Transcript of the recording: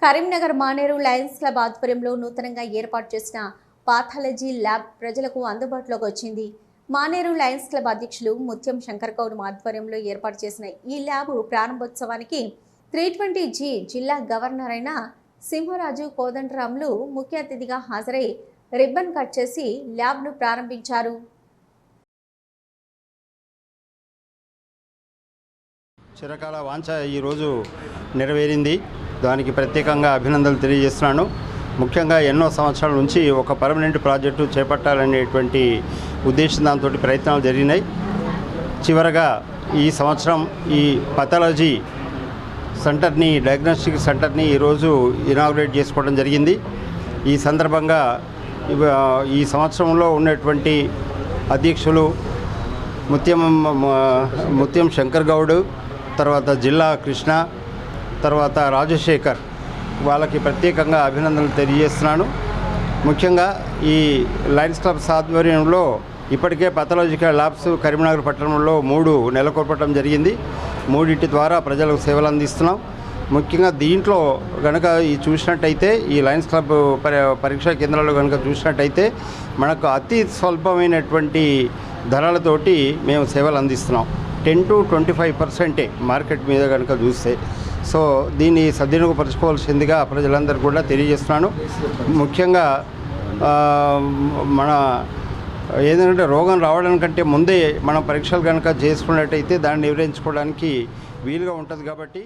Karimnagar Maneru Lions club ఆధ్వర్యంలో నూతనంగా ఏర్పాటు చేసిన పాథాలజీ ల్యాబ్ ప్రజలకు అందుబాటులోకి వచ్చింది. మానేరు లయన్స్ క్లబ్ అధ్యక్షులు ముత్యం శంకర్ గౌడ్ ఆధ్వర్యంలో ఏర్పాటు చేసిన ఈ ల్యాబ్ ప్రారంభోత్సవానికి 320G జిల్లా గవర్నర్ అయిన సింహరాజు కోదండరాములు ముఖ్య అతిథిగా హాజరై రిబ్బన్ కట్ చేసి ల్యాబ్ను ప్రారంభించారు. చిరకాల వాంఛ ఈరోజు నెరవేరింది. దానికి ప్రత్యేకంగా అభినందనలు తెలియజేస్తున్నాను. ముఖ్యంగా ఎన్నో సంవత్సరాల నుంచి ఒక పర్మనెంట్ ప్రాజెక్టు చేపట్టాలనేటువంటి ఉద్దేశం దాంతో ప్రయత్నాలు జరిగినాయి. చివరగా ఈ సంవత్సరం ఈ పాథాలజీ సెంటర్ని, డయాగ్నోస్టిక్ సెంటర్ని ఈరోజు ఇనాగ్రేట్ చేసుకోవడం జరిగింది. ఈ సందర్భంగా ఈ సంవత్సరంలో ఉన్నటువంటి అధ్యక్షులు ముత్యం శంకర్ గౌడ్, తర్వాత జిల్లా కృష్ణ, తర్వాత రాజశేఖర్, వాళ్ళకి ప్రత్యేకంగా అభినందనలు తెలియజేస్తున్నాను. ముఖ్యంగా ఈ లయన్స్ క్లబ్స్ ఆధ్వర్యంలో ఇప్పటికే పాథాలజికల్ ల్యాబ్స్ కరీంనగర్ పట్టణంలో 3 నెలకొల్పడం జరిగింది. 3 ద్వారా ప్రజలకు సేవలు అందిస్తున్నాం. ముఖ్యంగా దీంట్లో కనుక చూసినట్టయితే ఈ లయన్స్ క్లబ్ పరీక్షా కేంద్రాల్లో కనుక చూసినట్టయితే మనకు అతి స్వల్పమైనటువంటి ధరలతోటి మేము సేవలు అందిస్తున్నాం. 10 to 25% మార్కెట్ మీద కనుక చూస్తే. సో దీన్ని సద్వినియోగపరచుకోవాల్సిందిగా ప్రజలందరూ కూడా తెలియజేస్తున్నాను. ముఖ్యంగా మన ఏదంటే రోగం రావడానికంటే ముందే మనం పరీక్షలు కనుక చేసుకున్నట్టయితే దాన్ని నివారించుకోవడానికి వీలుగా ఉంటుంది. కాబట్టి